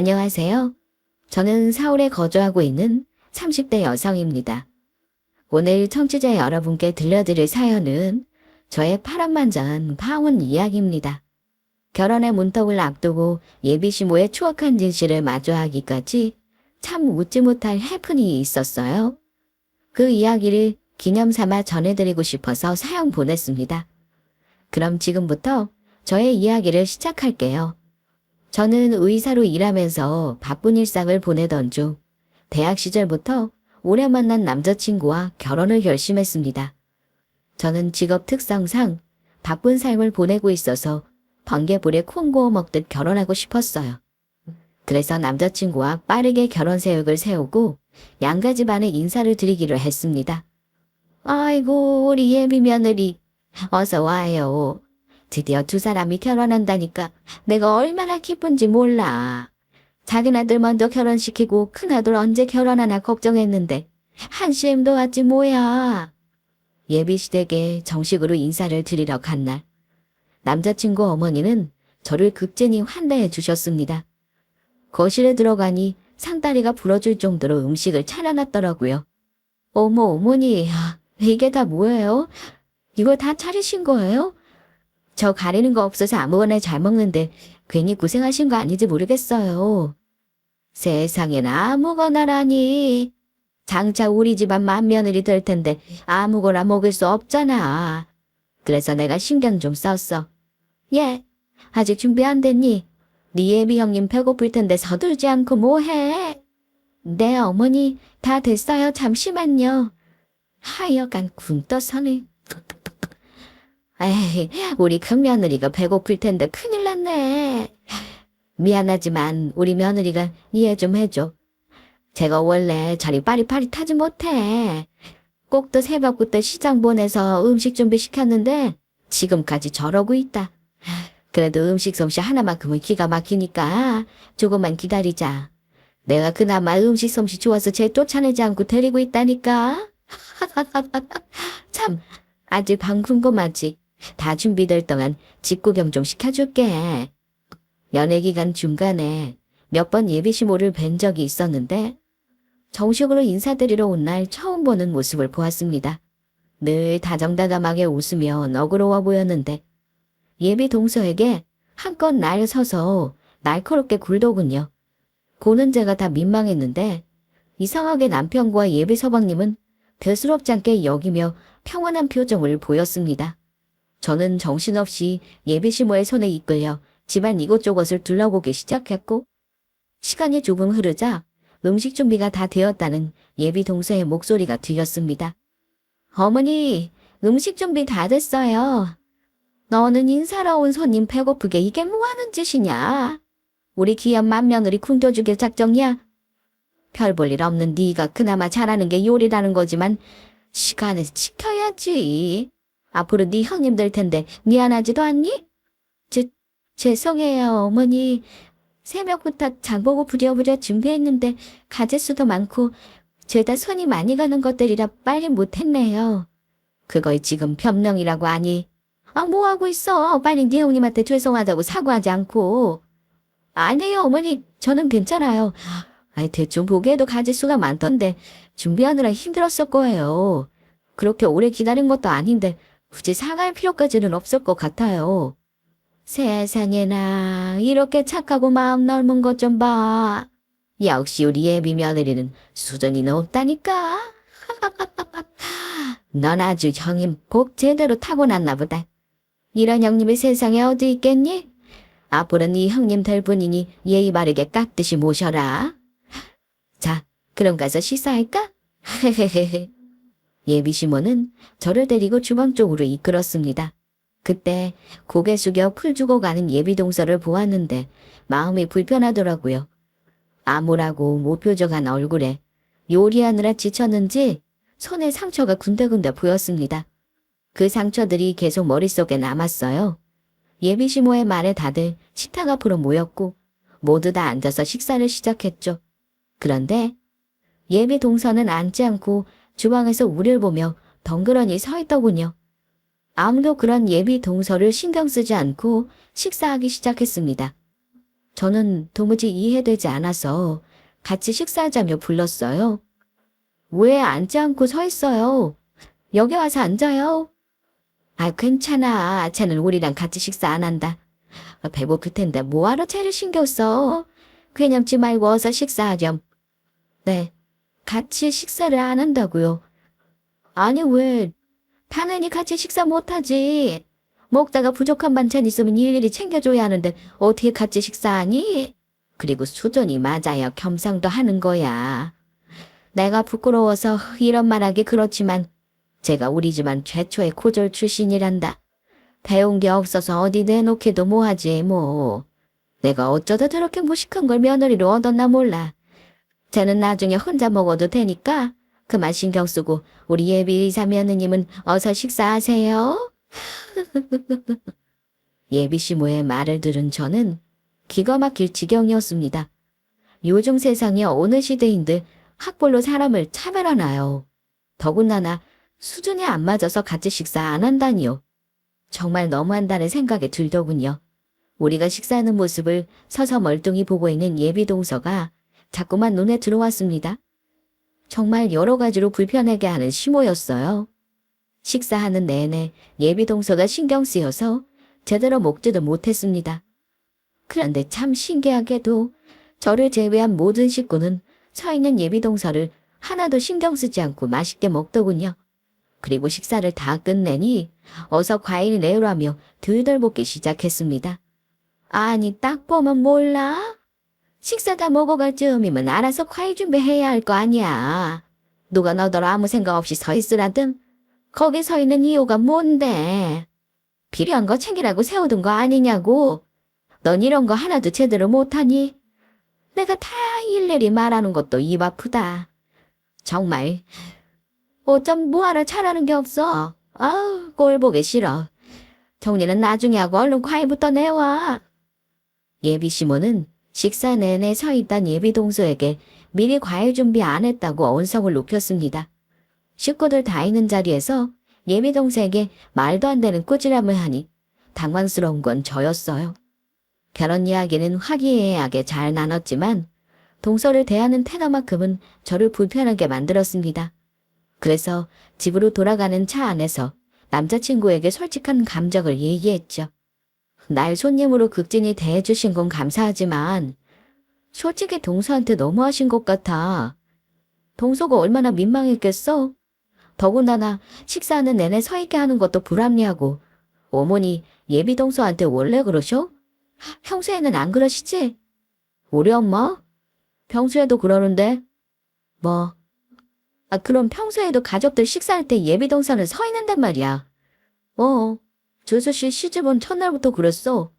안녕하세요. 저는 서울에 거주하고 있는 30대 여성입니다. 오늘 청취자 여러분께 들려드릴 사연은 저의 파란만장한 파혼 이야기입니다. 결혼의 문턱을 앞두고 예비시모의 추억한 진실을 마주하기까지 참 웃지 못할 해프닝이 있었어요. 그 이야기를 기념 삼아 전해드리고 싶어서 사연 보냈습니다. 그럼 지금부터 저의 이야기를 시작할게요. 저는 의사로 일하면서 바쁜 일상을 보내던 중 대학 시절부터 오래 만난 남자친구와 결혼을 결심했습니다. 저는 직업 특성상 바쁜 삶을 보내고 있어서 번개불에 콩 구워 먹듯 결혼하고 싶었어요. 그래서 남자친구와 빠르게 결혼 계획을 세우고 양가 집안에 인사를 드리기로 했습니다. 아이고, 우리 예비 며느리 어서 와요. 드디어 두 사람이 결혼한다니까 내가 얼마나 기쁜지 몰라. 자기네들 먼저 결혼시키고 큰아들 언제 결혼하나 걱정했는데 한시엠도 왔지 뭐야. 예비시댁에 정식으로 인사를 드리러 간 날, 남자친구 어머니는 저를 극진히 환대해 주셨습니다. 거실에 들어가니 상다리가 부러질 정도로 음식을 차려놨더라고요. 어머, 어머니, 이게 다 뭐예요? 이거 다 차리신 거예요? 저 가리는 거 없어서 아무거나 잘 먹는데 괜히 고생하신 거 아닌지 모르겠어요. 세상에나 아무거나라니. 장차 우리 집안 맏며느리 될 텐데 아무거나 먹을 수 없잖아. 그래서 내가 신경 좀 썼어. 예, 아직 준비 안 됐니? 네 예비 형님 배고플 텐데 서둘지 않고 뭐해? 네, 어머니, 다 됐어요. 잠시만요. 하여간 군 떠서네. 에이, 우리 큰며느리가 배고플 텐데 큰일 났네. 미안하지만 우리 며느리가 이해 좀 해줘. 제가 원래 저리 빠릿빠릿하지 못해. 꼭두 새벽부터 시장 보내서 음식 준비시켰는데 지금까지 저러고 있다. 그래도 음식 솜씨 하나만큼은 기가 막히니까 조금만 기다리자. 내가 그나마 음식 솜씨 좋아서 쟤 쫓아내지 않고 데리고 있다니까. 참, 아직 방 궁금하지? 다 준비될 동안 집 구경 좀 시켜줄게. 연애기간 중간에 몇 번 예비시모를 뵌 적이 있었는데 정식으로 인사드리러 온 날 처음 보는 모습을 보았습니다. 늘 다정다감하게 웃으며 너그러워 보였는데 예비 동서에게 한껏 날 서서 날카롭게 굴더군요. 고는 제가 다 민망했는데 이상하게 남편과 예비 서방님은 대수롭지 않게 여기며 평온한 표정을 보였습니다. 저는 정신없이 예비시모의 손에 이끌려 집안 이곳저곳을 둘러보기 시작했고 시간이 조금 흐르자 음식 준비가 다 되었다는 예비 동서의 목소리가 들렸습니다. 어머니, 음식 준비 다 됐어요. 너는 인사러 온 손님 배고프게 이게 뭐하는 짓이냐? 우리 귀한 맏며느리 굶겨주길 작정이야? 별 볼 일 없는 네가 그나마 잘하는 게 요리라는 거지만 시간을 지켜야지. 앞으로 네 형님 될 텐데 미안하지도 않니? 죄송해요, 어머니. 새벽부터 장보고 부랴부랴 준비했는데 가짓수도 많고 죄다 손이 많이 가는 것들이라 빨리 못했네요. 그걸 지금 변명이라고 하니? 뭐하고 있어. 빨리 네 형님한테 죄송하다고 사과하지 않고. 아니에요, 어머니. 저는 괜찮아요. 대충 보기에도 가짓수가 많던데 준비하느라 힘들었을 거예요. 그렇게 오래 기다린 것도 아닌데 굳이 사과할 필요까지는 없을 것 같아요. 세상에나 이렇게 착하고 마음 넓은 것 좀 봐. 역시 우리 예비 며느리는 수준이 높다니까. 넌 아주 형님 복 제대로 타고났나 보다. 이런 형님이 세상에 어디 있겠니? 앞으로는 네 형님 될 분이니 예의 바르게 깍듯이 모셔라. 자, 그럼 가서 식사할까? 헤헤헤헤. 예비시모는 저를 데리고 주방 쪽으로 이끌었습니다. 그때 고개 숙여 풀 주고 가는 예비동서를 보았는데 마음이 불편하더라고요. 암울하고 무표정한 얼굴에 요리하느라 지쳤는지 손에 상처가 군데군데 보였습니다. 그 상처들이 계속 머릿속에 남았어요. 예비시모의 말에 다들 식탁 앞으로 모였고 모두 다 앉아서 식사를 시작했죠. 그런데 예비동서는 앉지 않고 주방에서 우리를 보며 덩그러니 서 있더군요. 아무도 그런 예비 동서를 신경 쓰지 않고 식사하기 시작했습니다. 저는 도무지 이해되지 않아서 같이 식사하자며 불렀어요. 왜 앉지 않고 서 있어요? 여기 와서 앉아요. 아, 괜찮아. 쟤는 우리랑 같이 식사 안 한다. 배고플 텐데 뭐하러 쟤를 신경 써? 괴념지 말고 어서 식사하렴. 네, 같이 식사를 안 한다고요. 아니 왜? 당연히 같이 식사 못하지. 먹다가 부족한 반찬 있으면 일일이 챙겨줘야 하는데 어떻게 같이 식사하니? 그리고 수전이 맞아야 겸상도 하는 거야. 내가 부끄러워서 이런 말하기 그렇지만 제가 우리 집안 최초의 고졸 출신이란다. 배운 게 없어서 어디 내놓기도 뭐하지 뭐. 내가 어쩌다 저렇게 무식한 걸 며느리로 얻었나 몰라. 쟤는 나중에 혼자 먹어도 되니까 그만 신경 쓰고 우리 예비 의사 며느님은 어서 식사하세요. 예비 시모의 말을 들은 저는 기가 막힐 지경이었습니다. 요즘 세상에 어느 시대인들 학벌로 사람을 차별하나요. 더군다나 수준이 안 맞아서 같이 식사 안 한다니요. 정말 너무한다는 생각이 들더군요. 우리가 식사하는 모습을 서서 멀뚱히 보고 있는 예비 동서가 자꾸만 눈에 들어왔습니다. 정말 여러 가지로 불편하게 하는 시모였어요. 식사하는 내내 예비 동서가 신경 쓰여서 제대로 먹지도 못했습니다. 그런데 참 신기하게도 저를 제외한 모든 식구는 서 있는 예비 동서를 하나도 신경 쓰지 않고 맛있게 먹더군요. 그리고 식사를 다 끝내니 어서 과일 내오라며 들들 볶기 시작했습니다. 아니 딱 보면 몰라? 식사 다 먹어갈 즈음이면 알아서 과일 준비해야 할 거 아니야. 누가 너더러 아무 생각 없이 서 있으라든 거기 서 있는 이유가 뭔데? 필요한 거 챙기라고 세워둔 거 아니냐고. 넌 이런 거 하나도 제대로 못하니? 내가 다 일일이 말하는 것도 입 아프다. 정말 어쩜 뭐하러 잘하는 게 없어. 아우 꼴 보기 싫어. 정리는 나중에 하고 얼른 과일부터 내와. 예비 시모는 식사 내내 서 있던 예비 동서에게 미리 과일 준비 안 했다고 언성을 높였습니다. 식구들 다 있는 자리에서 예비 동서에게 말도 안 되는 꾸지람을 하니 당황스러운 건 저였어요. 결혼 이야기는 화기애애하게 잘 나눴지만 동서를 대하는 태도만큼은 저를 불편하게 만들었습니다. 그래서 집으로 돌아가는 차 안에서 남자친구에게 솔직한 감정을 얘기했죠. 날 손님으로 극진히 대해주신 건 감사하지만 솔직히 동서한테 너무하신 것 같아. 동서가 얼마나 민망했겠어? 더군다나 식사하는 내내 서 있게 하는 것도 불합리하고 어머니 예비 동서한테 원래 그러셔? 평소에는 안 그러시지? 우리 엄마? 평소에도 그러는데? 뭐? 그럼 평소에도 가족들 식사할 때 예비 동서는 서 있는단 말이야. 조수 씨 시집온 첫날부터 그랬어.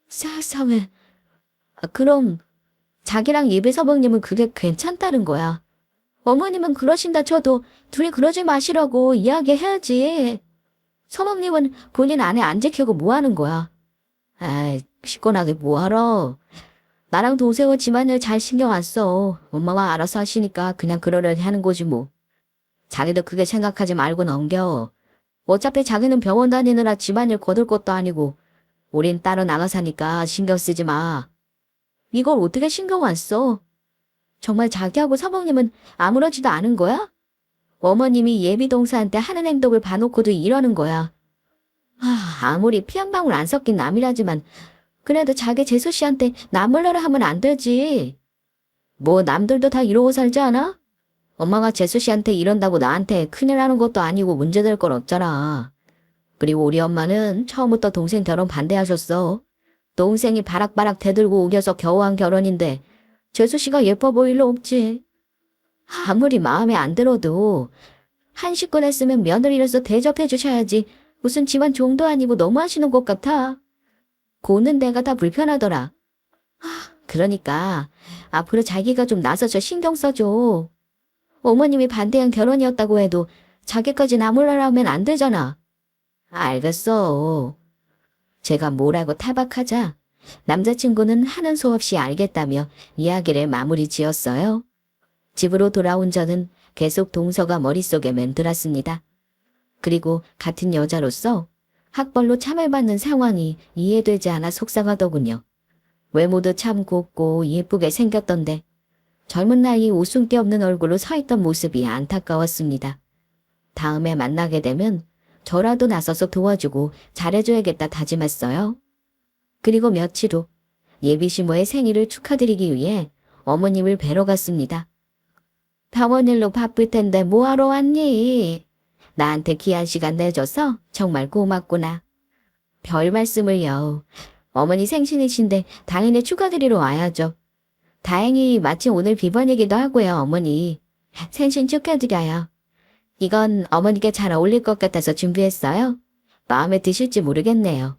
세상에. 그럼 자기랑 예비 서방님은 그게 괜찮다는 거야. 어머님은 그러신다 쳐도 둘이 그러지 마시라고 이야기해야지. 서방님은 본인 아내 안 지키고 뭐 하는 거야. 아이, 시원하게 뭐하러. 나랑 동생은 집안일 잘 신경 안 써. 엄마가 알아서 하시니까 그냥 그러려니 하는 거지 뭐. 자기도 그게 생각하지 말고 넘겨. 어차피 자기는 병원 다니느라 집안일 거둘 것도 아니고 우린 따로 나가 사니까 신경 쓰지 마. 이걸 어떻게 신경 안 써? 정말 자기하고 서방님은 아무렇지도 않은 거야? 어머님이 예비 동서한테 하는 행동을 봐놓고도 이러는 거야. 아무리 피 한 방울 안 섞인 남이라지만 그래도 자기 재수 씨한테 나몰라라 하면 안 되지. 뭐 남들도 다 이러고 살지 않아? 엄마가 재수 씨한테 이런다고 나한테 큰일 나는 것도 아니고 문제될 건 없잖아. 그리고 우리 엄마는 처음부터 동생 결혼 반대하셨어. 동생이 바락바락 대들고 우겨서 겨우 한 결혼인데 재수 씨가 예뻐 보일 리 없지. 아무리 마음에 안 들어도 한 식구 냈으면 며느리로서 대접해 주셔야지. 무슨 집안 종도 아니고 너무하시는 것 같아. 고는 내가 다 불편하더라. 그러니까 앞으로 자기가 좀 나서서 신경 써줘. 어머님이 반대한 결혼이었다고 해도 자기까지 나몰라라 하면 안 되잖아. 알겠어. 제가 뭐라고 타박하자 남자친구는 하는 수 없이 알겠다며 이야기를 마무리 지었어요. 집으로 돌아온 저는 계속 동서가 머릿속에 맴돌았습니다. 그리고 같은 여자로서 학벌로 참을 받는 상황이 이해되지 않아 속상하더군요. 외모도 참 곱고 예쁘게 생겼던데 젊은 나이 웃음기 없는 얼굴로 서 있던 모습이 안타까웠습니다. 다음에 만나게 되면 저라도 나서서 도와주고 잘해줘야겠다 다짐했어요. 그리고 며칠 후 예비 시모의 생일을 축하드리기 위해 어머님을 뵈러 갔습니다. 병원일로 바쁠 텐데 뭐하러 왔니? 나한테 귀한 시간 내줘서 정말 고맙구나. 별 말씀을요. 어머니 생신이신데 당연히 축하드리러 와야죠. 다행히 마침 오늘 비번이기도 하고요, 어머니. 생신 축하드려요. 이건 어머니께 잘 어울릴 것 같아서 준비했어요. 마음에 드실지 모르겠네요.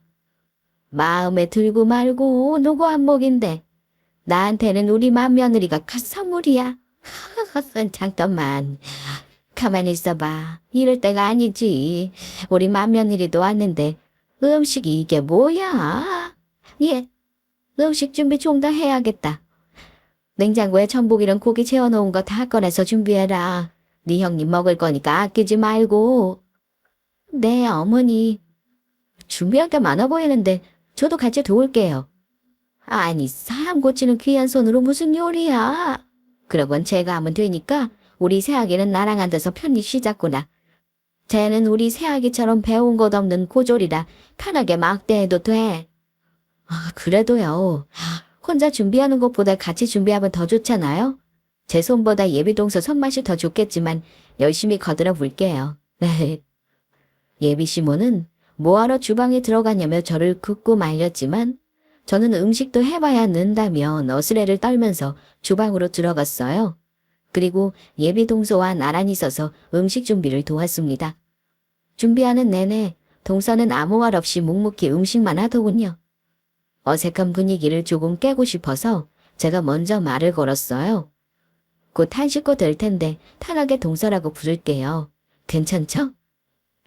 마음에 들고 말고 노고 한몫인데 나한테는 우리 맏며느리가 큰 선물이야. 잠깐만. 가만히 있어봐. 이럴 때가 아니지. 우리 맏며느리도 왔는데 음식이 이게 뭐야? 예, 음식 준비 좀 더 해야겠다. 냉장고에 전복이랑 고기 재워놓은 거 다 꺼내서 준비해라. 네 형님 먹을 거니까 아끼지 말고. 네, 어머니. 준비할 게 많아 보이는데 저도 같이 도울게요. 아니, 사람 고치는 귀한 손으로 무슨 요리야. 그러건 제가 하면 되니까 우리 새아기는 나랑 앉아서 편히 쉬자꾸나. 쟤는 우리 새아기처럼 배운 것 없는 고졸이라 편하게 막대해도 돼. 그래도요. 혼자 준비하는 것보다 같이 준비하면 더 좋잖아요. 제 손보다 예비동서 손맛이 더 좋겠지만 열심히 거들어 볼게요. 네. 예비 시모는 뭐하러 주방에 들어가냐며 저를 긋고 말렸지만 저는 음식도 해봐야 는다며 너스레를 떨면서 주방으로 들어갔어요. 그리고 예비 동서와 나란히 서서 음식 준비를 도왔습니다. 준비하는 내내 동서는 아무 말 없이 묵묵히 음식만 하더군요. 어색한 분위기를 조금 깨고 싶어서 제가 먼저 말을 걸었어요. 곧 한 식구 될 텐데 편하게 동서라고 부를게요. 괜찮죠?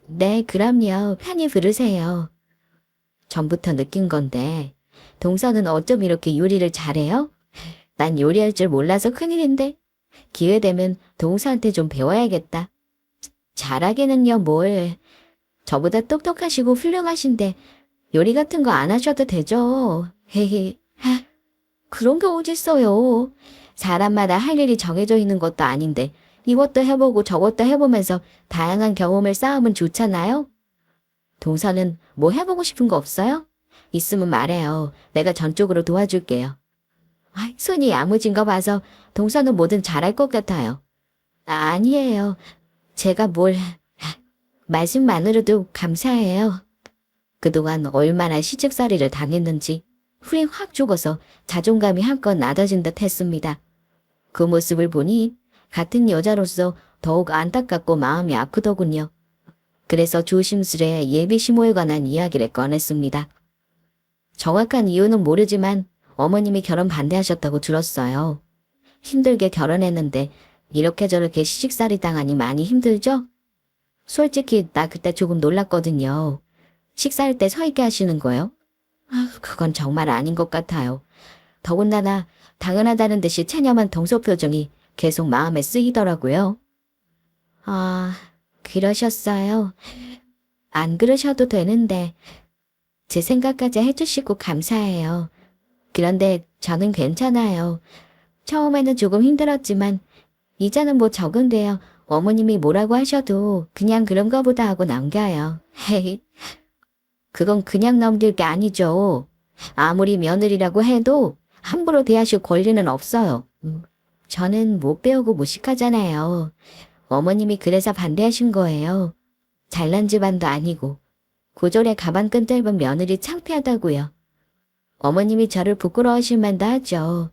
네, 그럼요. 편히 부르세요. 전부터 느낀 건데 동서는 어쩜 이렇게 요리를 잘해요? 난 요리할 줄 몰라서 큰일인데 기회되면 동서한테 좀 배워야겠다. 잘하기는요 뭘. 저보다 똑똑하시고 훌륭하신데 요리 같은 거 안 하셔도 되죠. 헤헤. 그런 게 어딨어요. 사람마다 할 일이 정해져 있는 것도 아닌데 이것도 해보고 저것도 해보면서 다양한 경험을 쌓으면 좋잖아요. 동서는 뭐 해보고 싶은 거 없어요? 있으면 말해요. 내가 전적으로 도와줄게요. 손이 야무진 거 봐서 동서는 뭐든 잘할 것 같아요. 아니에요. 제가 뭘... 말씀만으로도 감사해요. 그동안 얼마나 시집살이를 당했는지 후에 확 죽어서 자존감이 한껏 낮아진 듯 했습니다. 그 모습을 보니 같은 여자로서 더욱 안타깝고 마음이 아프더군요. 그래서 조심스레 예비 시모에 관한 이야기를 꺼냈습니다. 정확한 이유는 모르지만 어머님이 결혼 반대하셨다고 들었어요. 힘들게 결혼했는데 이렇게 저렇게 시집살이 당하니 많이 힘들죠? 솔직히 나 그때 조금 놀랐거든요. 식사할 때 서 있게 하시는 거요? 그건 정말 아닌 것 같아요. 더군다나 당연하다는 듯이 체념한 동서 표정이 계속 마음에 쓰이더라고요. 그러셨어요. 안 그러셔도 되는데 제 생각까지 해주시고 감사해요. 그런데 저는 괜찮아요. 처음에는 조금 힘들었지만 이제는 뭐 적응돼요. 어머님이 뭐라고 하셔도 그냥 그런가 보다 하고 넘겨요. 헤이. 그건 그냥 넘길 게 아니죠. 아무리 며느리라고 해도 함부로 대하실 권리는 없어요. 저는 못 배우고 무식하잖아요. 어머님이 그래서 반대하신 거예요. 잘난 집안도 아니고 고졸에 가방 끈 짧은 며느리 창피하다고요. 어머님이 저를 부끄러워하실 만도 하죠.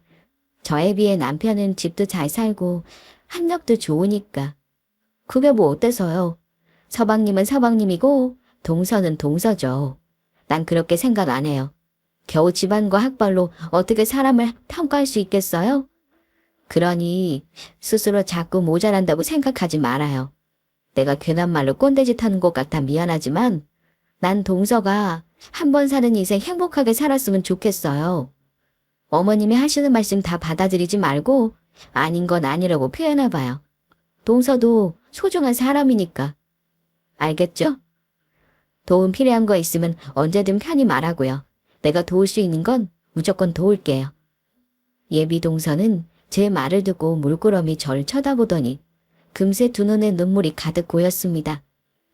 저에 비해 남편은 집도 잘 살고 학력도 좋으니까. 그게 뭐 어때서요? 서방님은 서방님이고 동서는 동서죠. 난 그렇게 생각 안 해요. 겨우 집안과 학벌로 어떻게 사람을 평가할 수 있겠어요? 그러니 스스로 자꾸 모자란다고 생각하지 말아요. 내가 괜한 말로 꼰대짓 하는 것 같아 미안하지만 난 동서가 한 번 사는 인생 행복하게 살았으면 좋겠어요. 어머님이 하시는 말씀 다 받아들이지 말고 아닌 건 아니라고 표현해봐요. 동서도 소중한 사람이니까. 알겠죠? 도움 필요한 거 있으면 언제든 편히 말하고요. 내가 도울 수 있는 건 무조건 도울게요. 예비 동서는 제 말을 듣고 물끄러미 절 쳐다보더니 금세 두 눈에 눈물이 가득 고였습니다.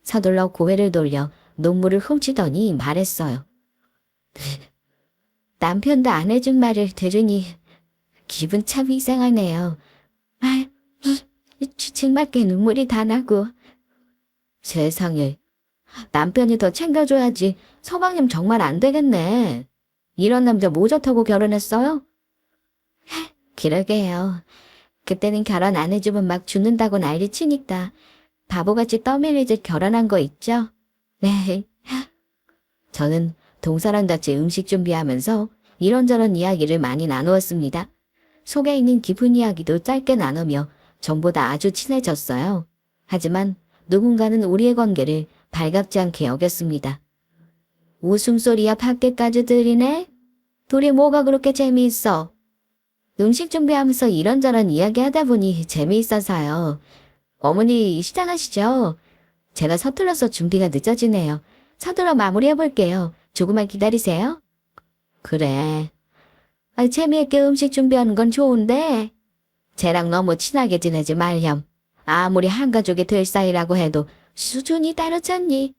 서둘러 고개를 돌려 눈물을 훔치더니 말했어요. 남편도 안 해준 말을 들으니 기분 참 이상하네요. 아, 정말게 눈물이 다 나고. 세상에, 남편이 더 챙겨줘야지. 서방님 정말 안 되겠네. 이런 남자 뭐 좋다고 결혼했어요? 그러게요. 그때는 결혼 안 해주면 막 죽는다고 난리치니까 바보같이 떠밀리듯 결혼한 거 있죠? 네. 저는 동서랑 같이 음식 준비하면서 이런저런 이야기를 많이 나누었습니다. 속에 있는 깊은 이야기도 짧게 나누며 전보다 아주 친해졌어요. 하지만 누군가는 우리의 관계를 발갑지 않게 여겼습니다. 웃음소리야 밖에까지 들리네? 둘이 뭐가 그렇게 재미있어? 음식 준비하면서 이런저런 이야기하다 보니 재미있어서요. 어머니 시작하시죠. 제가 서툴러서 준비가 늦어지네요. 서둘러 마무리해볼게요. 조금만 기다리세요. 그래. 재미있게 음식 준비하는 건 좋은데 쟤랑 너무 친하게 지내지 말렴. 아무리 한 가족이 될 사이라고 해도 수준이 다르잖니.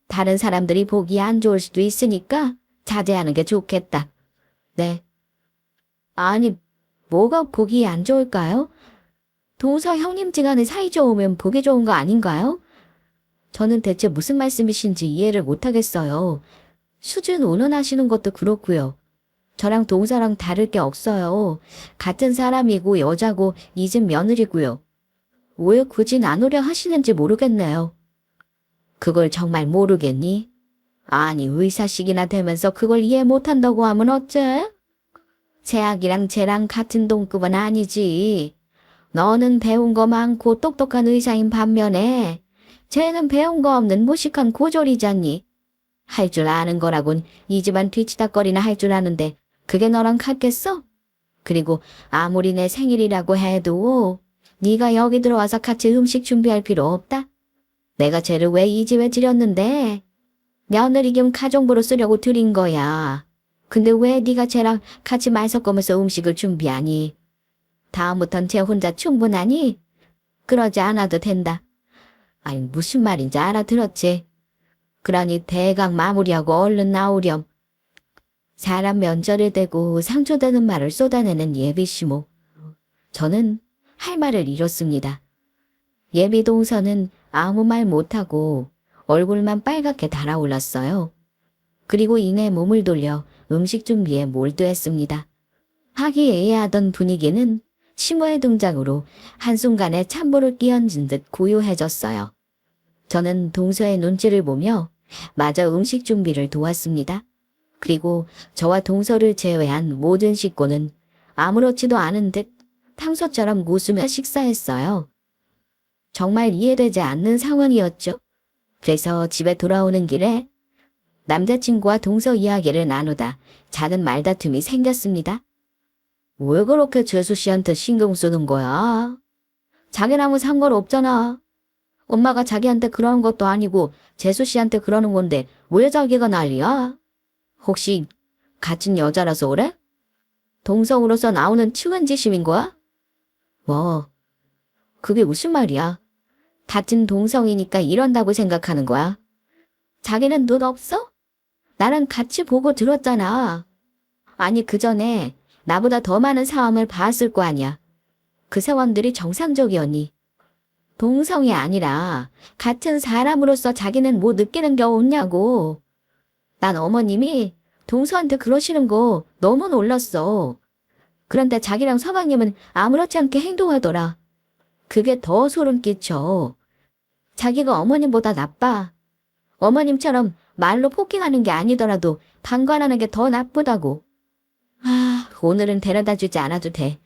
다른 사람들이 보기 안 좋을 수도 있으니까 자제하는 게 좋겠다. 네. 아니, 뭐가 보기 안 좋을까요? 동서 형님지간에 사이 좋으면 보기 좋은 거 아닌가요? 저는 대체 무슨 말씀이신지 이해를 못하겠어요. 수준 운운하시는 것도 그렇고요. 저랑 동서랑 다를 게 없어요. 같은 사람이고 여자고 이젠 며느리고요. 왜 굳이 나누려 하시는지 모르겠네요. 그걸 정말 모르겠니? 아니 의사식이나 되면서 그걸 이해 못한다고 하면 어째? 재학이랑 쟤랑 같은 동급은 아니지. 너는 배운 거 많고 똑똑한 의사인 반면에 쟤는 배운 거 없는 무식한 고졸이잖니. 할 줄 아는 거라곤 이 집안 뒤치다거리나 할 줄 아는데 그게 너랑 같겠어? 그리고 아무리 내 생일이라고 해도 네가 여기 들어와서 같이 음식 준비할 필요 없다. 내가 쟤를 왜 이 집에 들였는데? 며느리 겸 가정부로 쓰려고 들인 거야. 근데 왜 네가 쟤랑 같이 말 섞으면서 음식을 준비하니? 다음부턴 쟤 혼자 충분하니? 그러지 않아도 된다. 아니 무슨 말인지 알아들었지? 그러니 대강 마무리하고 얼른 나오렴. 사람 면전을 대고 상처되는 말을 쏟아내는 예비시모. 저는 할 말을 잃었습니다. 예비 동서는 아무 말 못하고 얼굴만 빨갛게 달아올랐어요. 그리고 이내 몸을 돌려 음식 준비에 몰두했습니다. 화기애애하던 분위기는 시모의 등장으로 한순간에 찬물을 끼얹은 듯 고요해졌어요. 저는 동서의 눈치를 보며 마저 음식 준비를 도왔습니다. 그리고 저와 동서를 제외한 모든 식구는 아무렇지도 않은 듯 평소처럼 웃으며 식사했어요. 정말 이해되지 않는 상황이었죠. 그래서 집에 돌아오는 길에 남자친구와 동서 이야기를 나누다 작은 말다툼이 생겼습니다. 왜 그렇게 재수 씨한테 신경 쓰는 거야? 자기는 아무 상관없잖아. 엄마가 자기한테 그러는 것도 아니고 재수 씨한테 그러는 건데 왜 자기가 난리야? 혹시 같은 여자라서 그래? 동성으로서 나오는 측은지심인 거야? 뭐, 그게 무슨 말이야? 같은 동성이니까 이런다고 생각하는 거야. 자기는 눈 없어? 나랑 같이 보고 들었잖아. 아니 그 전에 나보다 더 많은 상황을 봤을 거 아니야. 그 상황들이 정상적이었니? 동성이 아니라 같은 사람으로서 자기는 뭐 느끼는 게 없냐고. 난 어머님이 동서한테 그러시는 거 너무 놀랐어. 그런데 자기랑 서방님은 아무렇지 않게 행동하더라. 그게 더 소름 끼쳐. 자기가 어머님보다 나빠. 어머님처럼 말로 폭행하는 게 아니더라도 방관하는 게 더 나쁘다고. 오늘은 데려다 주지 않아도 돼.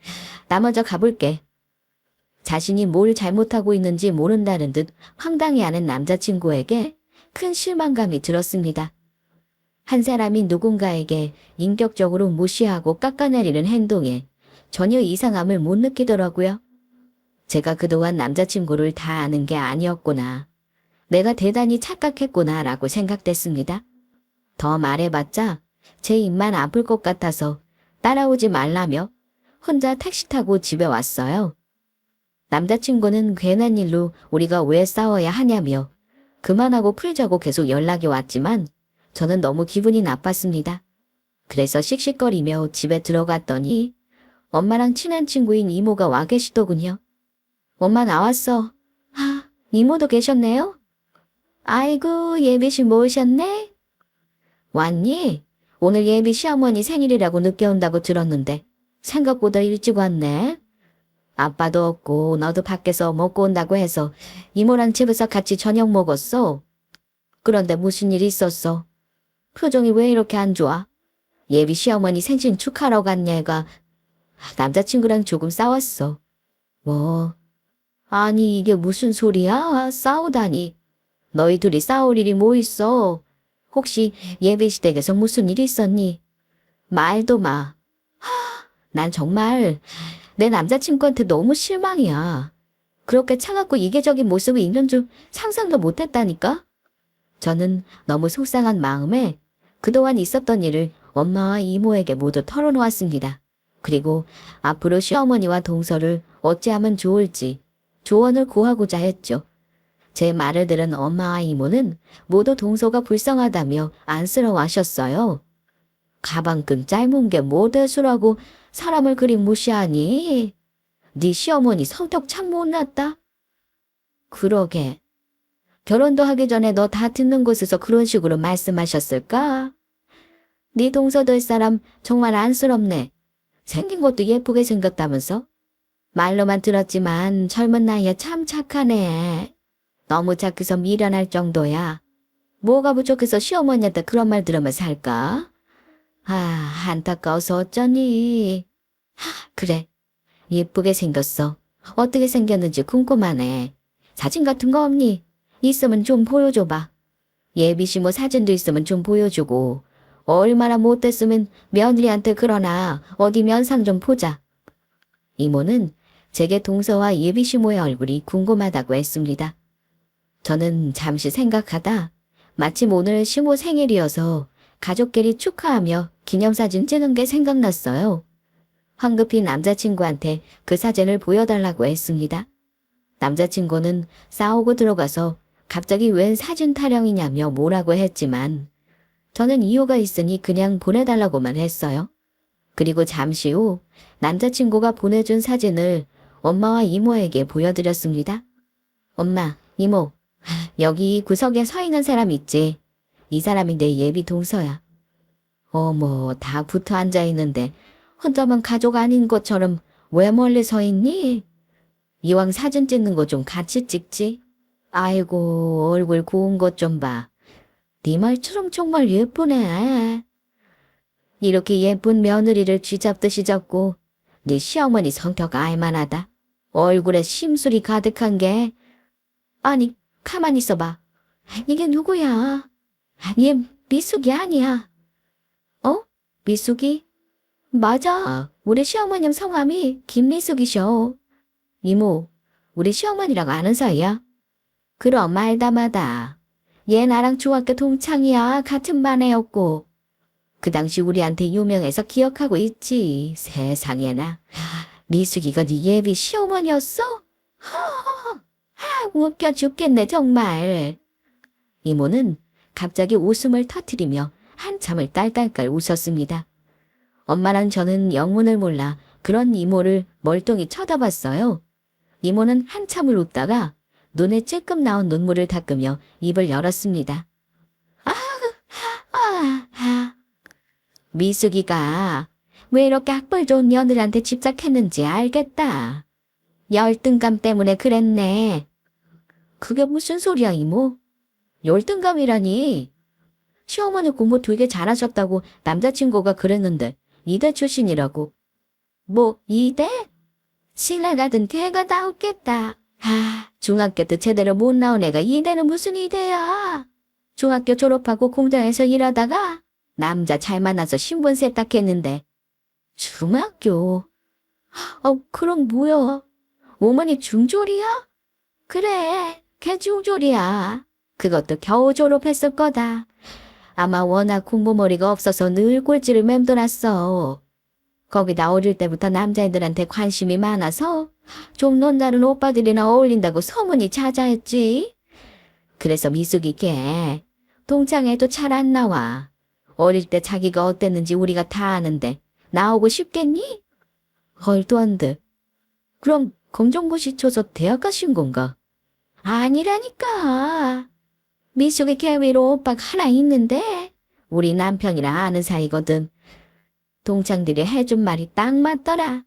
나 먼저 가볼게. 자신이 뭘 잘못하고 있는지 모른다는 듯 황당해하는 남자친구에게 큰 실망감이 들었습니다. 한 사람이 누군가에게 인격적으로 무시하고 깎아내리는 행동에 전혀 이상함을 못 느끼더라고요. 제가 그동안 남자친구를 다 아는 게 아니었구나. 내가 대단히 착각했구나 라고 생각됐습니다. 더 말해봤자 제 입만 아플 것 같아서 따라오지 말라며 혼자 택시 타고 집에 왔어요. 남자친구는 괜한 일로 우리가 왜 싸워야 하냐며 그만하고 풀자고 계속 연락이 왔지만 저는 너무 기분이 나빴습니다. 그래서 씩씩거리며 집에 들어갔더니 엄마랑 친한 친구인 이모가 와 계시더군요. 엄마 나왔어. 아, 이모도 계셨네요? 아이고, 예비씨 모셨네? 왔니? 오늘 예비 시어머니 생일이라고 늦게 온다고 들었는데 생각보다 일찍 왔네. 아빠도 없고 너도 밖에서 먹고 온다고 해서 이모랑 집에서 같이 저녁 먹었어. 그런데 무슨 일이 있었어? 표정이 왜 이렇게 안 좋아? 예비 시어머니 생신 축하하러 간 얘가 남자친구랑 조금 싸웠어. 뭐? 아니 이게 무슨 소리야? 싸우다니. 너희 둘이 싸울 일이 뭐 있어? 혹시 예비 시댁에서 무슨 일 있었니? 말도 마. 난 정말 내 남자친구한테 너무 실망이야. 그렇게 차갑고 이계적인 모습이 있는 줄 상상도 못했다니까? 저는 너무 속상한 마음에 그동안 있었던 일을 엄마와 이모에게 모두 털어놓았습니다. 그리고 앞으로 시어머니와 동서를 어찌하면 좋을지 조언을 구하고자 했죠. 제 말을 들은 엄마와 이모는 모두 동서가 불쌍하다며 안쓰러워하셨어요. 가방끈 짧은 게 뭐 대수라고 사람을 그리 무시하니? 네 시어머니 성격 참 못났다. 그러게. 결혼도 하기 전에 너 다 듣는 곳에서 그런 식으로 말씀하셨을까? 네 동서 될 사람 정말 안쓰럽네. 생긴 것도 예쁘게 생겼다면서? 말로만 들었지만 젊은 나이에 참 착하네. 너무 착해서 미련할 정도야. 뭐가 부족해서 시어머니한테 그런 말 들으면 살까? 아, 안타까워서 어쩌니. 그래, 예쁘게 생겼어. 어떻게 생겼는지 궁금하네. 사진 같은 거 없니? 있으면 좀 보여줘봐. 예비 시모 사진도 있으면 좀 보여주고 얼마나 못됐으면 며느리한테 그러나 어디 면상 좀 보자. 이모는 제게 동서와 예비 시모의 얼굴이 궁금하다고 했습니다. 저는 잠시 생각하다 마침 오늘 시모 생일이어서 가족끼리 축하하며 기념사진 찍는 게 생각났어요. 황급히 남자친구한테 그 사진을 보여달라고 했습니다. 남자친구는 싸우고 들어가서 갑자기 웬 사진 타령이냐며 뭐라고 했지만 저는 이유가 있으니 그냥 보내달라고만 했어요. 그리고 잠시 후 남자친구가 보내준 사진을 엄마와 이모에게 보여드렸습니다. 엄마, 이모, 여기 구석에 서 있는 사람 있지? 이 사람이 내 예비 동서야. 어머, 다 붙어 앉아 있는데 혼자만 가족 아닌 것처럼 왜 멀리 서 있니? 이왕 사진 찍는 거 좀 같이 찍지. 아이고, 얼굴 고운 것 좀 봐. 네 말처럼 정말 예쁘네. 이렇게 예쁜 며느리를 쥐잡듯이 잡고 네 시어머니 성격 알만하다. 얼굴에 심술이 가득한 게. 아니, 가만히 있어봐. 이게 누구야? 얘 미숙이 아니야. 어? 미숙이? 맞아. 우리 시어머님 성함이 김미숙이셔. 이모, 우리 시어머니랑 아는 사이야? 그럼 말다마다. 얘 나랑 중학교 동창이야. 같은 반 애였고. 그 당시 우리한테 유명해서 기억하고 있지. 세상에나. 미숙이가 네 예비 시어머니였어? 웃겨 죽겠네 정말. 이모는 갑자기 웃음을 터뜨리며 한참을 딸딸딸 웃었습니다. 엄마랑 저는 영문을 몰라 그런 이모를 멀뚱히 쳐다봤어요. 이모는 한참을 웃다가 눈에 찔끔 나온 눈물을 닦으며 입을 열었습니다. 미숙이가 왜 이렇게 학벌 좋은 며느리한테 집착했는지 알겠다. 열등감 때문에 그랬네. 그게 무슨 소리야 이모? 열등감이라니. 시어머니 공부 되게 잘하셨다고 남자친구가 그랬는데 이대 출신이라고. 뭐 이대? 신라 같은 개가 나왔겠다. 중학교 때 제대로 못 나온 애가 이대는 무슨 이대야. 중학교 졸업하고 공장에서 일하다가 남자 잘 만나서 신분 세탁했는데. 중학교? 그럼 뭐야? 어머니 중졸이야? 그래, 걔 중졸이야. 그것도 겨우 졸업했을 거다. 아마 워낙 공부머리가 없어서 늘 꼴찌를 맴돌았어. 거기다 어릴 때부터 남자애들한테 관심이 많아서 좀 논다른 오빠들이나 어울린다고 소문이 자자했지. 그래서 미숙이 걔 동창회도 잘 안 나와. 어릴 때 자기가 어땠는지 우리가 다 아는데 나오고 싶겠니? 헐도 안 돼. 그럼 검정고시 쳐서 대학 가신 건가? 아니라니까. 미숙이 걔 위로 오빠가 하나 있는데 우리 남편이랑 아는 사이거든. 동창들이 해준 말이 딱 맞더라.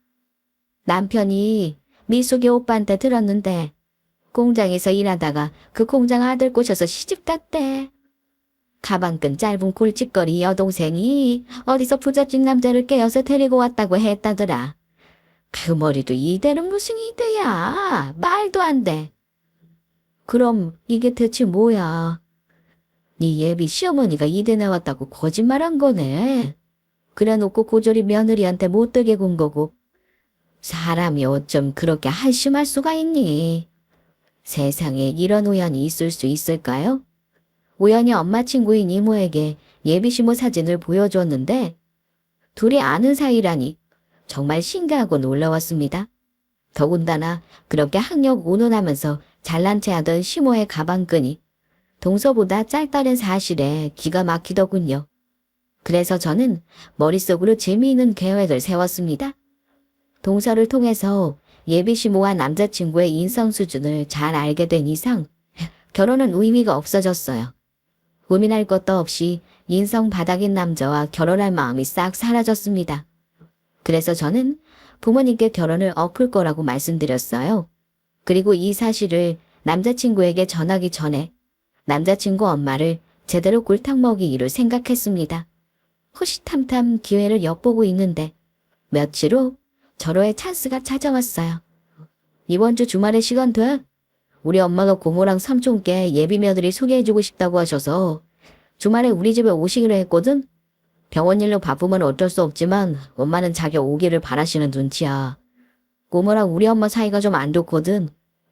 남편이 미숙이 오빠한테 들었는데 공장에서 일하다가 그 공장 아들 꼬셔서 시집 갔대. 가방끈 짧은 골칫거리 여동생이 어디서 부잣집 남자를 깨어서 데리고 왔다고 했다더라. 그 머리도 이대는 무슨 이대야. 말도 안 돼. 그럼 이게 대체 뭐야? 네 예비 시어머니가 이대 나왔다고 거짓말한 거네. 그래놓고 고졸이 며느리한테 못되게 군 거고. 사람이 어쩜 그렇게 한심할 수가 있니? 세상에 이런 우연이 있을 수 있을까요? 우연히 엄마 친구인 이모에게 예비시모 사진을 보여줬는데 둘이 아는 사이라니 정말 신기하고 놀라웠습니다. 더군다나 그렇게 학력 운운하면서 잘난 체 하던 시모의 가방끈이 동서보다 짧다는 사실에 기가 막히더군요. 그래서 저는 머릿속으로 재미있는 계획을 세웠습니다. 동서를 통해서 예비시모와 남자친구의 인성 수준을 잘 알게 된 이상 결혼은 의미가 없어졌어요. 고민할 것도 없이 인성 바닥인 남자와 결혼할 마음이 싹 사라졌습니다. 그래서 저는 부모님께 결혼을 엎을 거라고 말씀드렸어요. 그리고 이 사실을 남자친구에게 전하기 전에 남자친구 엄마를 제대로 꿀탕 먹이기로 생각했습니다. 호시탐탐 기회를 엿보고 있는데 며칠 후 절호의 찬스가 찾아왔어요. 이번 주 주말에 시간 돼? 우리 엄마가 고모랑 삼촌께 예비 며느리 소개해주고 싶다고 하셔서 주말에 우리 집에 오시기로 했거든? 병원 일로 바쁘면 어쩔 수 없지만 엄마는 자기 오기를 바라시는 눈치야. 고모랑 우리 엄마 사이가 좀 안 좋거든.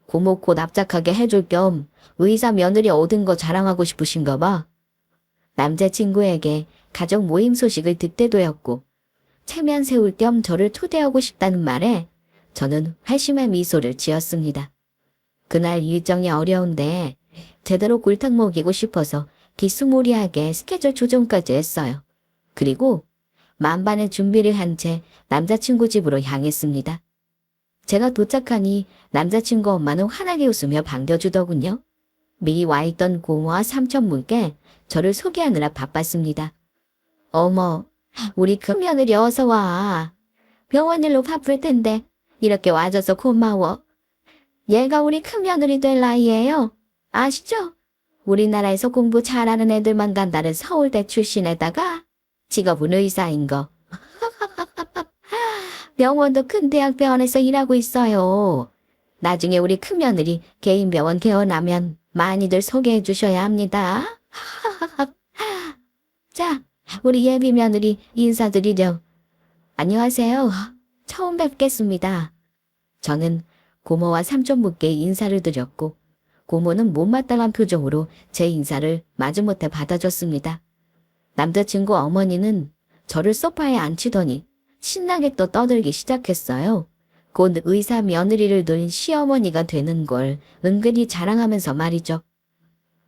고모 곧 납작하게 해줄 겸 의사 며느리 얻은 거 자랑하고 싶으신가 봐. 남자친구에게 가족 모임 소식을 듣대도였고 체면 세울 겸 저를 초대하고 싶다는 말에 저는 회심의 미소를 지었습니다. 그날 일정이 어려운데 제대로 꿀탕 먹이고 싶어서 기스무리하게 스케줄 조정까지 했어요. 그리고 만반의 준비를 한 채 남자친구 집으로 향했습니다. 제가 도착하니 남자친구 엄마는 환하게 웃으며 반겨주더군요. 미리 와있던 고모와 삼촌분께 저를 소개하느라 바빴습니다. 어머, 우리 큰며느리 어서 와. 병원 일로 바쁠 텐데 이렇게 와줘서 고마워. 얘가 우리 큰며느리 될 나이예요. 아시죠? 우리나라에서 공부 잘하는 애들만 간다는 서울대 출신에다가 직업은 의사인 거. 병원도 큰 대학병원에서 일하고 있어요. 나중에 우리 큰며느리 개인 병원 개원하면 많이들 소개해 주셔야 합니다. 자, 우리 예비 며느리 인사드리죠. 안녕하세요. 처음 뵙겠습니다. 저는 고모와 삼촌분께 인사를 드렸고 고모는 못마땅한 표정으로 제 인사를 마지못해 받아줬습니다. 남자친구 어머니는 저를 소파에 앉히더니 신나게 또 떠들기 시작했어요. 곧 의사 며느리를 둔 시어머니가 되는 걸 은근히 자랑하면서 말이죠.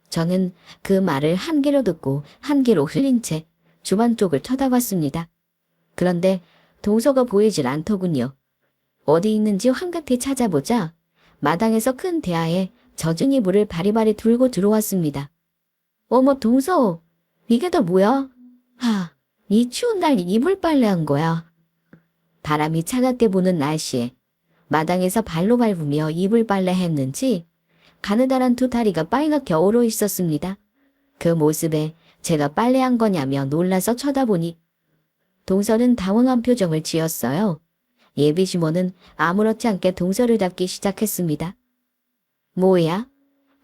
저는 그 말을 한 귀로 듣고 한 귀로 흘린 채 주방 쪽을 쳐다봤습니다. 그런데 동서가 보이질 않더군요. 어디 있는지 황급히 찾아보자 마당에서 큰 대야에 젖은 이불을 바리바리 들고 들어왔습니다. 어머 동서, 이게 다 뭐야? 이 추운 날 이불 빨래한 거야. 바람이 차갑게 부는 날씨에 마당에서 발로 밟으며 이불 빨래했는지 가느다란 두 다리가 빨갛게 얼어 있었습니다. 그 모습에 제가 빨래한 거냐며 놀라서 쳐다보니 동서는 당황한 표정을 지었어요. 예비시모는 아무렇지 않게 동서를 잡기 시작했습니다. 뭐야?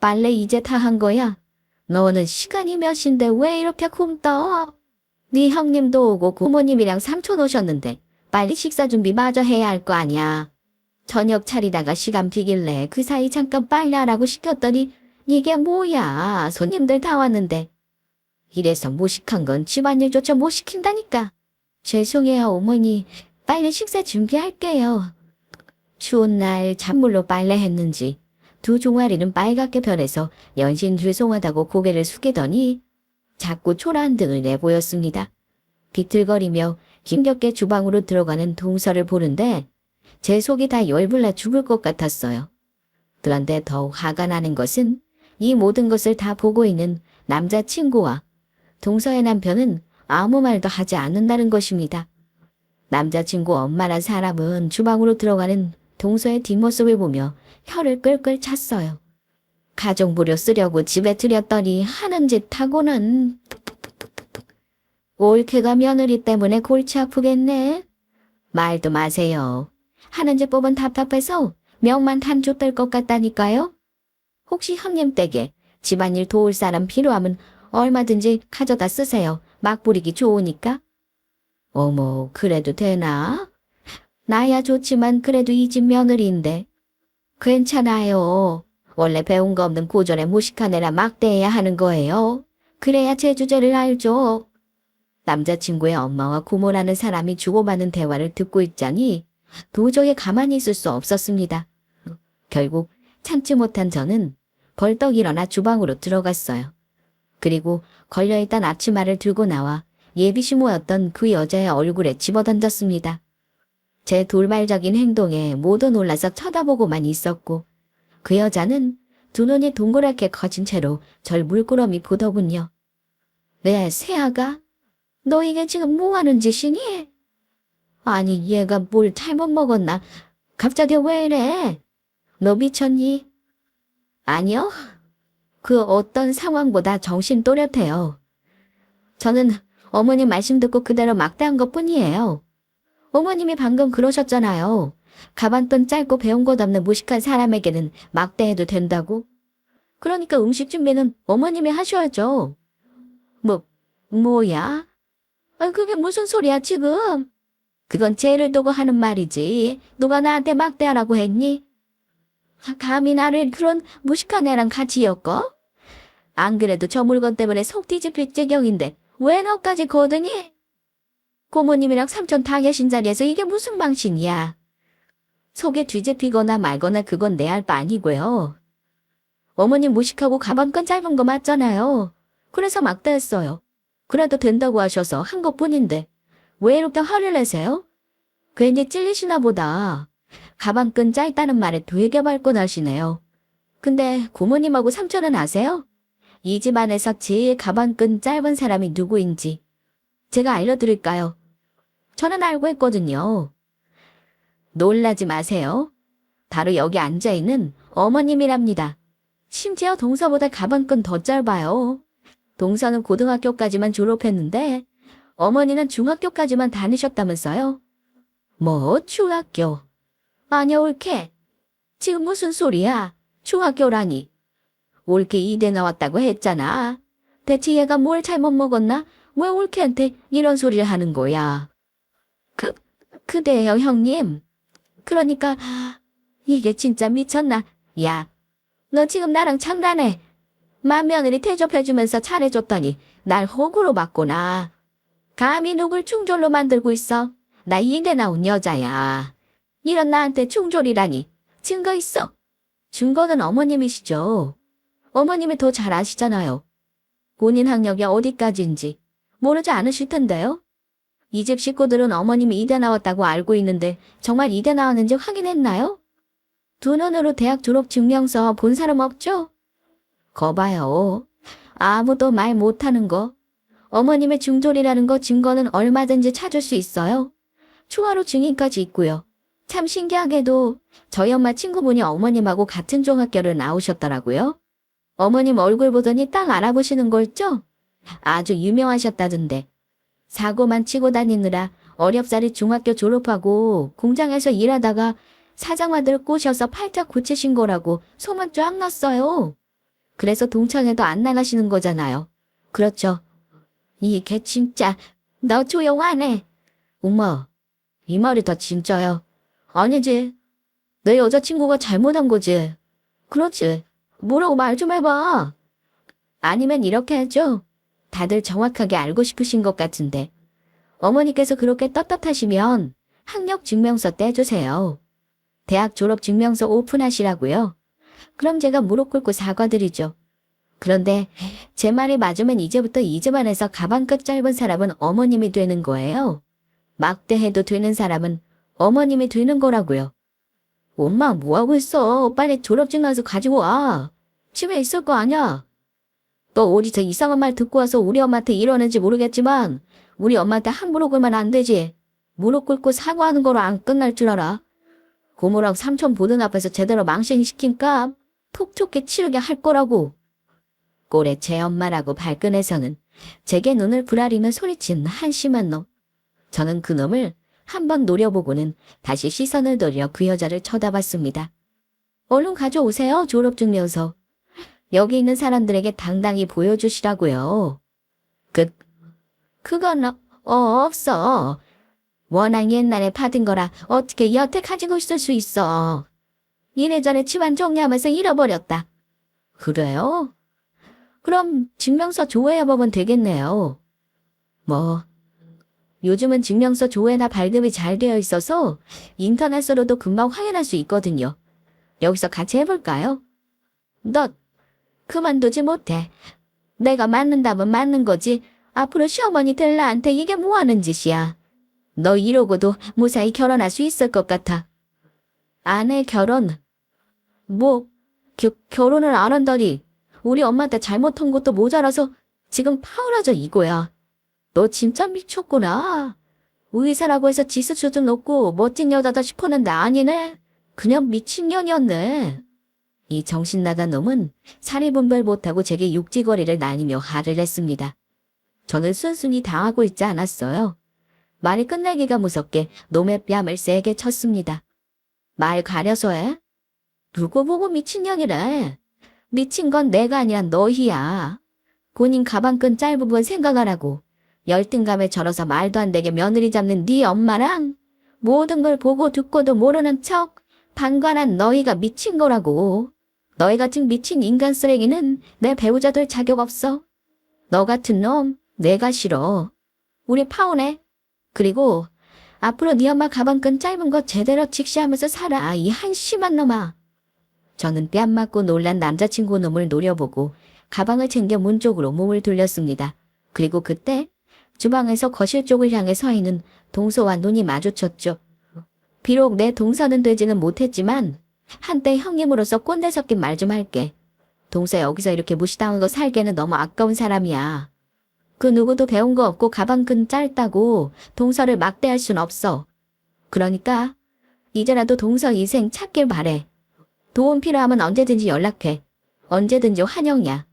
빨래 이제 다 한 거야? 너는 시간이 몇인데 왜 이렇게 굶떠? 네 형님도 오고 부모님이랑 삼촌 오셨는데 빨리 식사 준비 마저 해야 할 거 아니야. 저녁 차리다가 시간 비길래 그 사이 잠깐 빨래하라고 시켰더니 이게 뭐야? 손님들 다 왔는데. 이래서 무식한 건 집안일조차 못 시킨다니까. 죄송해요 어머니. 빨리 식사 준비할게요. 추운 날 찬물로 빨래했는지 두 종아리는 빨갛게 변해서 연신 죄송하다고 고개를 숙이더니 자꾸 초라한 등을 내보였습니다. 비틀거리며 힘겹게 주방으로 들어가는 동서를 보는데 제 속이 다 열불나 죽을 것 같았어요. 그런데 더욱 화가 나는 것은 이 모든 것을 다 보고 있는 남자친구와 동서의 남편은 아무 말도 하지 않는다는 것입니다. 남자친구 엄마란 사람은 주방으로 들어가는 동서의 뒷모습을 보며 혀를 끌끌 찼어요. 가정부려 쓰려고 집에 들였더니 하는 짓 하고는 올케가 며느리 때문에 골치 아프겠네. 말도 마세요. 하는 짓 법은 답답해서 명만 단조 뜰 것 같다니까요. 혹시 형님 댁에 집안일 도울 사람 필요하면 얼마든지 가져다 쓰세요. 막 부리기 좋으니까. 어머, 그래도 되나? 나야 좋지만 그래도 이 집 며느리인데. 괜찮아요. 원래 배운 거 없는 고전에 무식한 애라 막대해야 하는 거예요. 그래야 제 주제를 알죠. 남자친구의 엄마와 고모라는 사람이 주고받는 대화를 듣고 있자니 도저히 가만히 있을 수 없었습니다. 결국 참지 못한 저는 벌떡 일어나 주방으로 들어갔어요. 그리고 걸려있던 앞치마를 들고 나와 예비시 모였던 그 여자의 얼굴에 집어던졌습니다. 제 돌발적인 행동에 모두 놀라서 쳐다보고만 있었고 그 여자는 두 눈이 동그랗게 커진 채로 절 물끄러미 보더군요. 네, 새아가? 너 이게 지금 뭐하는 짓이니? 아니, 얘가 뭘 잘못 먹었나? 갑자기 왜 이래? 너 미쳤니? 아니요. 그 어떤 상황보다 정신 또렷해요. 저는 어머님 말씀 듣고 그대로 막대한 것뿐이에요. 어머님이 방금 그러셨잖아요. 가방끈 짧고 배운 것 없는 무식한 사람에게는 막대해도 된다고? 그러니까 음식 준비는 어머님이 하셔야죠. 뭐야? 그게 무슨 소리야 지금? 그건 죄를 두고 하는 말이지. 누가 나한테 막대하라고 했니? 감히 나를 그런 무식한 애랑 같이 엮어? 안 그래도 저 물건 때문에 속 뒤집힐 지경인데 왜 너까지 거드니? 고모님이랑 삼촌 다 계신 자리에서 이게 무슨 방식이야? 속에 뒤집히거나 말거나 그건 내 할 바 아니고요. 어머님 무식하고 가방끈 짧은 거 맞잖아요. 그래서 막대했어요. 그래도 된다고 하셔서 한 것뿐인데 왜 이렇게 화를 내세요? 괜히 찔리시나 보다. 가방끈 짧다는 말에 되게 발끈하시네요. 근데 고모님하고 삼촌은 아세요? 이 집안에서 제일 가방끈 짧은 사람이 누구인지 제가 알려드릴까요? 저는 알고 있거든요. 놀라지 마세요. 바로 여기 앉아있는 어머님이랍니다. 심지어 동서보다 가방끈 더 짧아요. 동서는 고등학교까지만 졸업했는데 어머니는 중학교까지만 다니셨다면서요? 뭐 중학교? 아니야 올케. 지금 무슨 소리야? 중학교라니. 올케 2대 나왔다고 했잖아. 대체 얘가 뭘 잘못 먹었나? 왜 올케한테 이런 소리를 하는 거야? 그대요 형님. 그러니까 이게 진짜 미쳤나? 야, 너 지금 나랑 장난해. 맏며느리 대접해주면서 잘해줬더니 날 호구로 봤구나. 감히 누굴 충졸로 만들고 있어? 나 2대 나온 여자야. 이런 나한테 충졸이라니. 증거 있어? 증거는 어머님이시죠. 어머님이 더 잘 아시잖아요. 본인 학력이 어디까지인지 모르지 않으실 텐데요. 이 집 식구들은 어머님이 2대 나왔다고 알고 있는데 정말 2대 나왔는지 확인했나요? 두 눈으로 대학 졸업 증명서 본 사람 없죠? 거봐요. 아무도 말 못하는 거. 어머님의 중졸이라는 거 증거는 얼마든지 찾을 수 있어요. 추가로 증인까지 있고요. 참 신기하게도 저희 엄마 친구분이 어머님하고 같은 중학교를 나오셨더라고요. 어머님 얼굴 보더니 딱 알아보시는 거 있죠? 아주 유명하셨다던데. 사고만 치고 다니느라 어렵사리 중학교 졸업하고 공장에서 일하다가 사장아들 꼬셔서 팔짝 고치신 거라고 소문 쫙 났어요. 그래서 동창회도 안 나가시는 거잖아요. 그렇죠. 이게 진짜 너 조용하네. 어머, 이 말이 다 진짜야. 아니지. 내 여자친구가 잘못한 거지. 그렇지. 뭐라고 말 좀 해봐. 아니면 이렇게 하죠. 다들 정확하게 알고 싶으신 것 같은데. 어머니께서 그렇게 떳떳하시면 학력 증명서 떼주세요. 대학 졸업 증명서 오픈하시라고요. 그럼 제가 무릎 꿇고 사과드리죠. 그런데 제 말이 맞으면 이제부터 이 집안에서 가방 끝 짧은 사람은 어머님이 되는 거예요. 막대해도 되는 사람은 어머님이 되는 거라고요. 엄마 뭐하고 있어? 빨리 졸업증명서 가지고 와. 집에 있을 거 아니야. 너 어디서 이상한 말 듣고 와서 우리 엄마한테 이러는지 모르겠지만 우리 엄마한테 함부로 굴면 안 되지. 무릎 꿇고 사과하는 거로 안 끝날 줄 알아. 고모랑 삼촌 보는 앞에서 제대로 망신시킨 값 톡 좋게 치르게 할 거라고. 꼴에 제 엄마라고 발끈해서는 제게 눈을 부라리며 소리친 한심한 놈. 저는 그 놈을 한번 노려보고는 다시 시선을 돌려 그 여자를 쳐다봤습니다. 얼른 가져오세요, 졸업증명서. 여기 있는 사람들에게 당당히 보여주시라고요. 그건 없어. 워낙 옛날에 받은 거라 어떻게 여태 가지고 있을 수 있어. 이래저래 집안 정리하면서 잃어버렸다. 그래요? 그럼 증명서 조회해보면 되겠네요. 뭐, 요즘은 증명서 조회나 발급이 잘 되어 있어서 인터넷으로도 금방 확인할 수 있거든요. 여기서 같이 해볼까요? 너 그만두지 못해. 내가 맞는다면 맞는 거지. 앞으로 시어머니 될 나한테 이게 뭐하는 짓이야. 너 이러고도 무사히 결혼할 수 있을 것 같아. 아내 결혼? 뭐, 결혼을 안 한다니. 우리 엄마한테 잘못한 것도 모자라서 지금 파울하자 이거야. 너 진짜 미쳤구나. 의사라고 해서 지수수도 높고 멋진 여자다 싶었는데 아니네. 그냥 미친년이었네. 이 정신나간 놈은 사리 분별 못하고 제게 육지거리를 나뉘며 화를 냈습니다. 저는 순순히 당하고 있지 않았어요. 말이 끝내기가 무섭게 놈의 뺨을 세게 쳤습니다. 말 가려서 해? 누구 보고 미친년이래. 미친 건 내가 아니라 너희야. 본인 가방끈 짧은 건 생각하라고. 열등감에 절어서 말도 안 되게 며느리 잡는 네 엄마랑 모든 걸 보고 듣고도 모르는 척 방관한 너희가 미친 거라고. 너희 같은 미친 인간 쓰레기는 내 배우자 될 자격 없어. 너 같은 놈 내가 싫어. 우리 파혼해. 그리고 앞으로 네 엄마 가방끈 짧은 거 제대로 직시하면서 살아. 이 한심한 놈아. 저는 뺨 맞고 놀란 남자친구 놈을 노려보고 가방을 챙겨 문 쪽으로 몸을 돌렸습니다. 그리고 그때 주방에서 거실 쪽을 향해 서 있는 동서와 눈이 마주쳤죠. 비록 내 동서는 되지는 못했지만 한때 형님으로서 꼰대 섞인 말 좀 할게. 동서 여기서 이렇게 무시당한 거 살기에는 너무 아까운 사람이야. 그 누구도 배운 거 없고 가방끈 짧다고 동서를 막대할 순 없어. 그러니까 이제라도 동서 인생 찾길 바래. 도움 필요하면 언제든지 연락해. 언제든지 환영이야.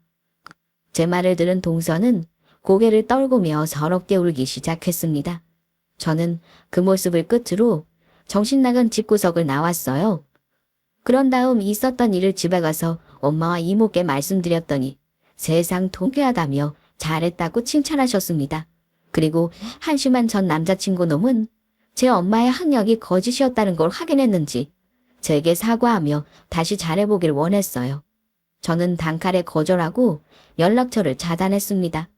제 말을 들은 동서는 고개를 떨구며 서럽게 울기 시작했습니다. 저는 그 모습을 끝으로 정신나간 집구석을 나왔어요. 그런 다음 있었던 일을 집에 가서 엄마와 이모께 말씀드렸더니 세상 통쾌하다며 잘했다고 칭찬하셨습니다. 그리고 한심한 전 남자친구 놈은 제 엄마의 학력이 거짓이었다는 걸 확인했는지 제게 사과하며 다시 잘해보길 원했어요. 저는 단칼에 거절하고 연락처를 차단했습니다.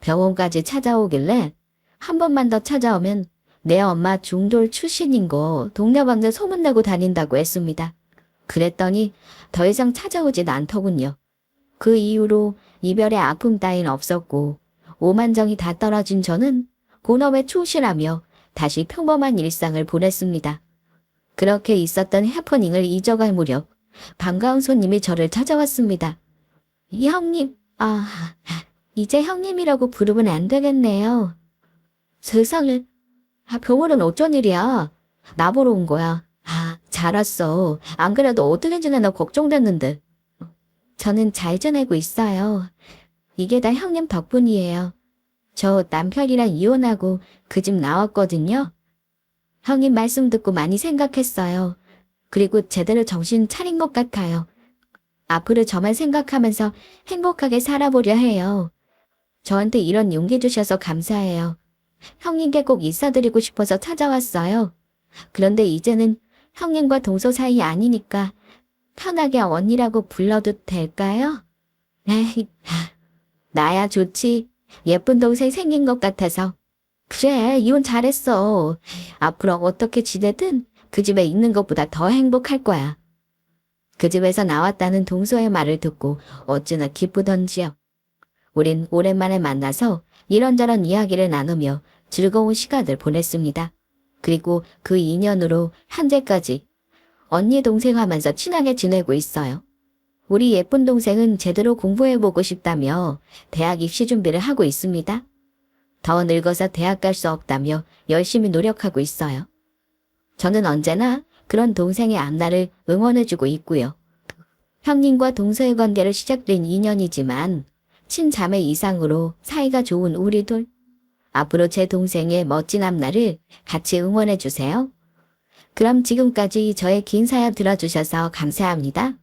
병원까지 찾아오길래 한 번만 더 찾아오면 내 엄마 중돌 출신인 거 동네방네 소문내고 다닌다고 했습니다. 그랬더니 더 이상 찾아오진 않더군요. 그 이후로 이별의 아픔 따윈 없었고 오만정이 다 떨어진 저는 본업에 충실하며 다시 평범한 일상을 보냈습니다. 그렇게 있었던 해퍼닝을 잊어갈 무렵 반가운 손님이 저를 찾아왔습니다. 형님, 이제 형님이라고 부르면 안 되겠네요. 세상에, 병원은 어쩐 일이야? 나보러 온 거야. 잘 왔어. 안 그래도 어떻게 지내나 걱정됐는데. 저는 잘 지내고 있어요. 이게 다 형님 덕분이에요. 저 남편이랑 이혼하고 그 집 나왔거든요. 형님 말씀 듣고 많이 생각했어요. 그리고 제대로 정신 차린 것 같아요. 앞으로 저만 생각하면서 행복하게 살아보려 해요. 저한테 이런 용기 주셔서 감사해요. 형님께 꼭 인사드리고 싶어서 찾아왔어요. 그런데 이제는 형님과 동서 사이 아니니까 편하게 언니라고 불러도 될까요? 에이, 나야 좋지. 예쁜 동생 생긴 것 같아서. 그래, 이혼 잘했어. 앞으로 어떻게 지내든 그 집에 있는 것보다 더 행복할 거야. 그 집에서 나왔다는 동서의 말을 듣고 어찌나 기쁘던지요. 우린 오랜만에 만나서 이런저런 이야기를 나누며 즐거운 시간을 보냈습니다. 그리고 그 인연으로 현재까지 언니 동생 하면서 친하게 지내고 있어요. 우리 예쁜 동생은 제대로 공부해보고 싶다며 대학 입시 준비를 하고 있습니다. 더 늙어서 대학 갈 수 없다며 열심히 노력하고 있어요. 저는 언제나 그런 동생의 앞날을 응원해주고 있고요. 형님과 동서의 관계로 시작된 인연이지만 친자매 이상으로 사이가 좋은 우리 둘. 앞으로 제 동생의 멋진 앞날을 같이 응원해주세요. 그럼 지금까지 저의 긴 사연 들어주셔서 감사합니다.